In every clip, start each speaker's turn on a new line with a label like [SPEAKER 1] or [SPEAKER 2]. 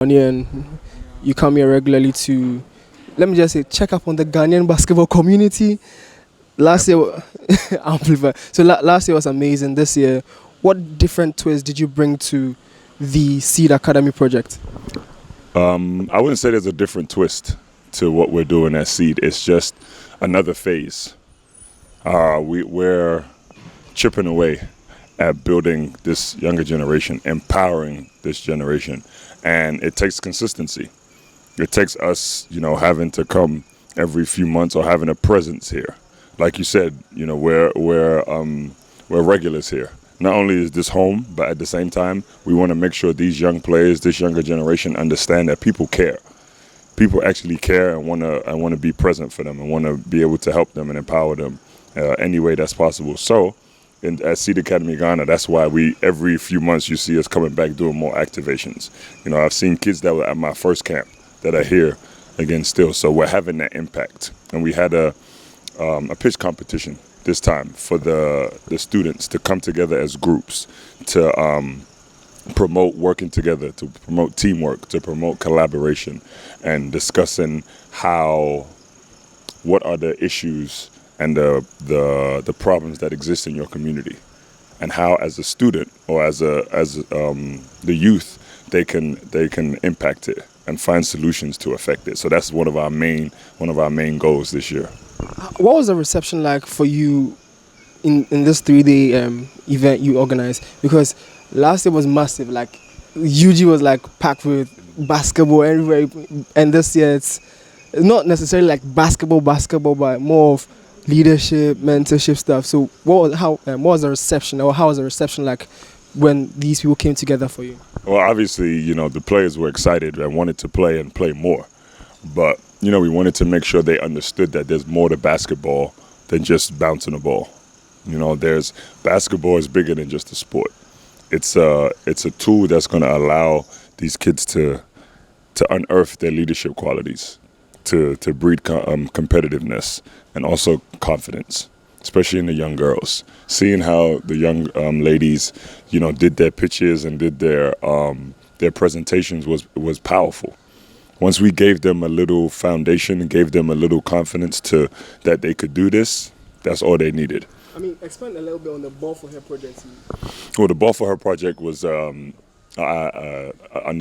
[SPEAKER 1] Ghanaian, you come here regularly to, let me just say, check up on the Ghanaian basketball community. Last year, amplify. So last year was amazing. This year, what different twist did you bring to the Seed Academy project?
[SPEAKER 2] I wouldn't say there's a different twist to what we're doing at Seed. It's just another phase. We're chipping away at building this younger generation, empowering this generation, and it takes consistency. It takes us, having to come every few months or having a presence here. Like you said, we're regulars here. Not only is this home, but at the same time, we want to make sure these young players, this younger generation, understand that people care. People actually care and want to be present for them and want to be able to help them and empower them any way that's possible. So, at Seed Academy Ghana, that's why every few months you see us coming back doing more activations. I've seen kids that were at my first camp that are here again still. So we're having that impact. And we had a pitch competition this time for the students to come together as groups to promote working together, to promote teamwork, to promote collaboration, and discussing what are the issues and the problems that exist in your community, and how, as a student or as the youth, they can impact it and find solutions to affect it. So that's one of our main goals this year.
[SPEAKER 1] What was the reception like for you in this 3-day event you organized? Because last year was massive. Like UG was like packed with basketball everywhere, and this year it's not necessarily like basketball, but more of leadership, mentorship stuff. So what was the reception, or how was the reception like when these people came together for you?
[SPEAKER 2] Well, obviously, the players were excited and wanted to play and play more. But, we wanted to make sure they understood that there's more to basketball than just bouncing a ball. Basketball is bigger than just a sport. It's a tool that's going to allow these kids to unearth their leadership qualities, to breed competitiveness and also confidence, especially in the young girls. Seeing how the young ladies, did their pitches and did their presentations was powerful. Once we gave them a little foundation and gave them a little confidence that they could do this, that's all they needed.
[SPEAKER 1] Expand a little bit on the Ball for Her project.
[SPEAKER 2] Well, the Ball for Her project was under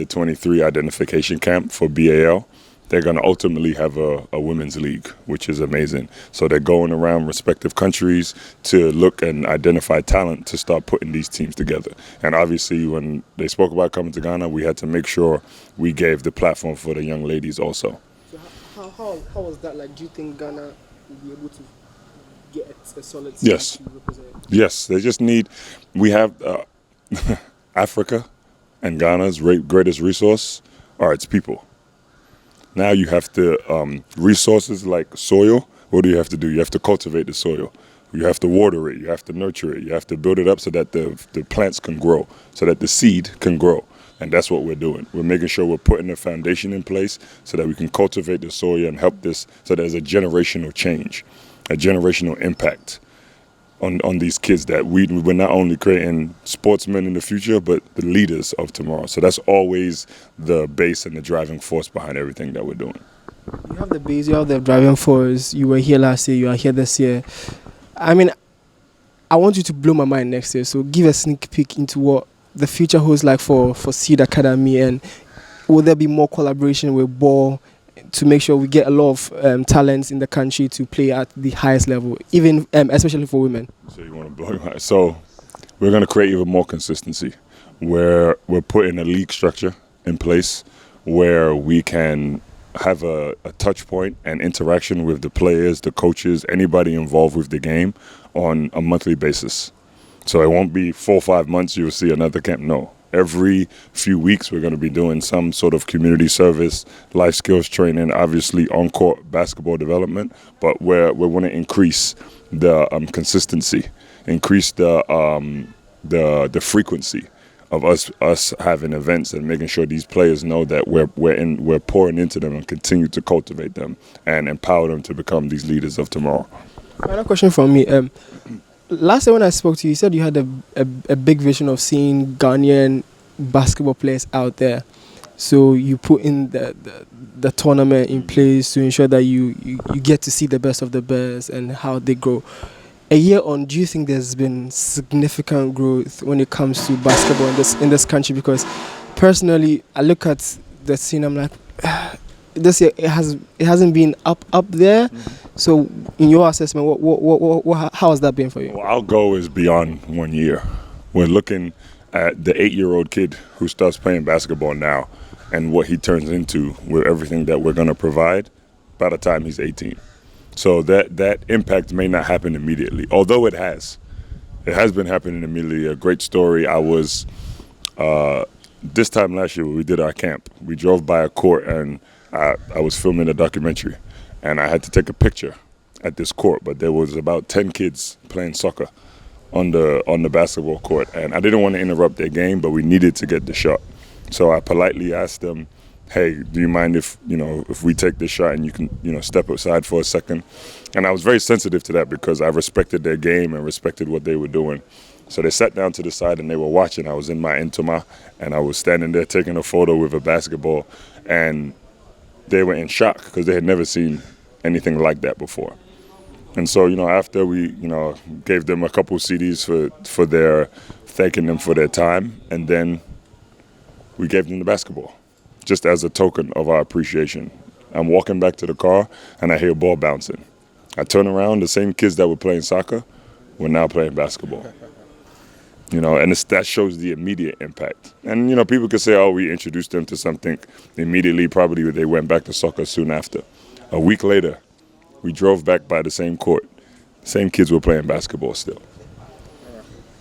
[SPEAKER 2] 23 identification camp for BAL. They're going to ultimately have a women's league, which is amazing. So they're going around respective countries to look and identify talent to start putting these teams together. And obviously, when they spoke about coming to Ghana, we had to make sure we gave the platform for the young ladies also.
[SPEAKER 1] So how was that like? Do you think Ghana will be able to get a solid team to represent?
[SPEAKER 2] Yes, they just we have Africa and Ghana's greatest resource are its people. Now you have to, resources like soil, what do you have to do? You have to cultivate the soil. You have to water it. You have to nurture it. You have to build it up so that the plants can grow, so that the seed can grow. And that's what we're doing. We're making sure we're putting a foundation in place so that we can cultivate the soil and help this, so there's a generational change, a generational impact on these kids, that we're not only creating sportsmen in the future, but the leaders of tomorrow. So that's always the base and the driving force behind everything that we're doing.
[SPEAKER 1] You have the base, you have the driving force. You were here last year, you are here this year. I want you to blow my mind next year. So give a sneak peek into what the future holds like for Seed Academy, and will there be more collaboration with Ball to make sure we get a lot of talents in the country to play at the highest level, even especially for women?
[SPEAKER 2] So you want to blow your mind. So we're going to create even more consistency, where we're putting a league structure in place where we can have a touch point and interaction with the players, the coaches, anybody involved with the game on a monthly basis. So it won't be 4 or 5 months you'll see another camp. No. Every few weeks, we're going to be doing some sort of community service, life skills training, obviously on-court basketball development. But we want to increase the consistency, increase the frequency of us having events and making sure these players know that we're pouring into them and continue to cultivate them and empower them to become these leaders of tomorrow.
[SPEAKER 1] Final question from me. Last year when I spoke to you, you said you had a big vision of seeing Ghanaian basketball players out there. So you put in the tournament in place to ensure that you get to see the best of the best and how they grow. A year on, do you think there's been significant growth when it comes to basketball in this country? Because personally, I look at the scene, I'm like, this year it hasn't been up there. So, in your assessment, how has that been for you?
[SPEAKER 2] Well, our goal is beyond 1 year. We're looking at the 8-year-old kid who starts playing basketball now and what he turns into with everything that we're going to provide by the time he's 18. So that impact may not happen immediately, although it has. It has been happening immediately. A great story. I was, this time last year when we did our camp, we drove by a court and I was filming a documentary and I had to take a picture at this court, but there was about 10 kids playing soccer on the basketball court, and I didn't want to interrupt their game, but we needed to get the shot. So I politely asked them, hey, do you mind if we take this shot and you can step aside for a second? And I was very sensitive to that because I respected their game and respected what they were doing. So they sat down to the side and they were watching. I was in my intoma and I was standing there taking a photo with a basketball, and they were in shock because they had never seen anything like that before. And so, after we, gave them a couple CDs for their, thanking them for their time, and then we gave them the basketball, just as a token of our appreciation. I'm walking back to the car, and I hear a ball bouncing. I turn around, the same kids that were playing soccer were now playing basketball. And that shows the immediate impact. And, people could say, oh, we introduced them to something immediately. Probably they went back to soccer soon after. A week later, we drove back by the same court. Same kids were playing basketball still.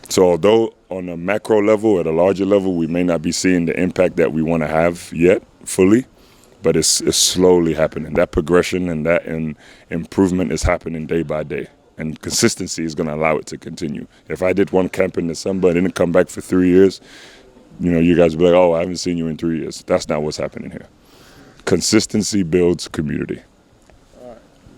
[SPEAKER 2] So although on a macro level, at a larger level, we may not be seeing the impact that we want to have yet fully, but it's slowly happening. That progression and that improvement is happening day by day. And consistency is going to allow it to continue. If I did one camp in December and didn't come back for 3 years, you guys would be like, oh, I haven't seen you in 3 years. That's not what's happening here. Consistency builds community.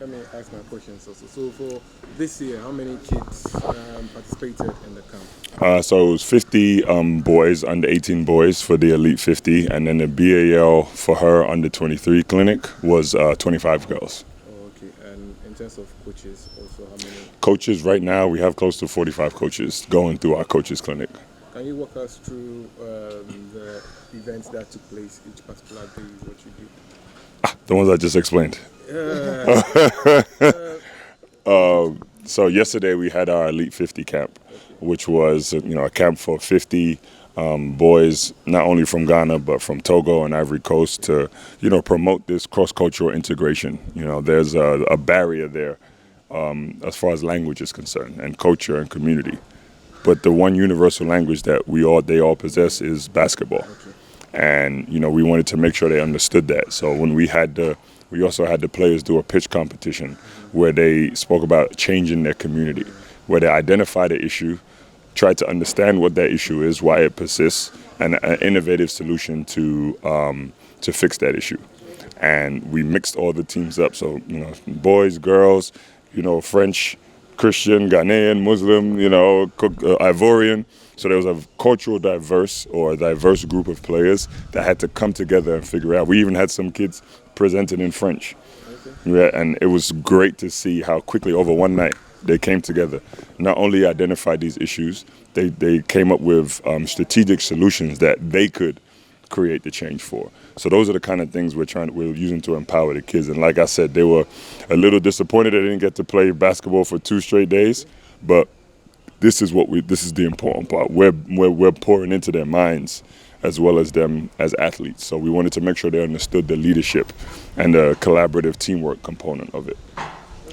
[SPEAKER 3] Let me ask my questions also. So for this year, how many kids participated in the camp?
[SPEAKER 2] So it was 50 boys, under 18 boys for the Elite 50, and then the BAL for her under 23 clinic was 25 girls.
[SPEAKER 3] Oh, okay. And in terms of coaches, also how many?
[SPEAKER 2] Coaches, right now we have close to 45 coaches going through our coaches clinic.
[SPEAKER 3] Can you walk us through the events that took place each particular day, what you did?
[SPEAKER 2] The ones I just explained. So yesterday we had our Elite 50 camp, which was a camp for 50 boys, not only from Ghana but from Togo and Ivory Coast, to promote this cross-cultural integration. There's a barrier there as far as language is concerned, and culture and community. But the one universal language that they all possess is basketball. And we wanted to make sure they understood that. So when we also had the players do a pitch competition where they spoke about changing their community, where they identified the issue, tried to understand what that issue is, why it persists, and an innovative solution to fix that issue. And we mixed all the teams up. So boys, girls, French, Christian, Ghanaian, Muslim, Ivorian. So there was a diverse group of players that had to come together and figure out. We even had some kids presented in French. Yeah, and it was great to see how quickly over one night they came together. Not only identified these issues, they came up with strategic solutions that they could create the change for. So those are the kind of things we're using to empower the kids. And like I said, they were a little disappointed they didn't get to play basketball for 2 straight days, but this is the important part. We're pouring into their minds as well as them as athletes. So we wanted to make sure they understood the leadership and the collaborative teamwork component of it.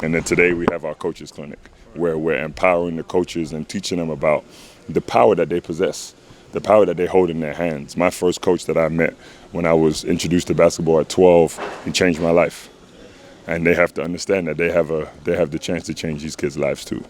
[SPEAKER 2] And then today we have our coaches clinic where we're empowering the coaches and teaching them about the power that they possess, the power that they hold in their hands. My first coach that I met when I was introduced to basketball at 12, he changed my life. And they have to understand that they have the chance to change these kids' lives too.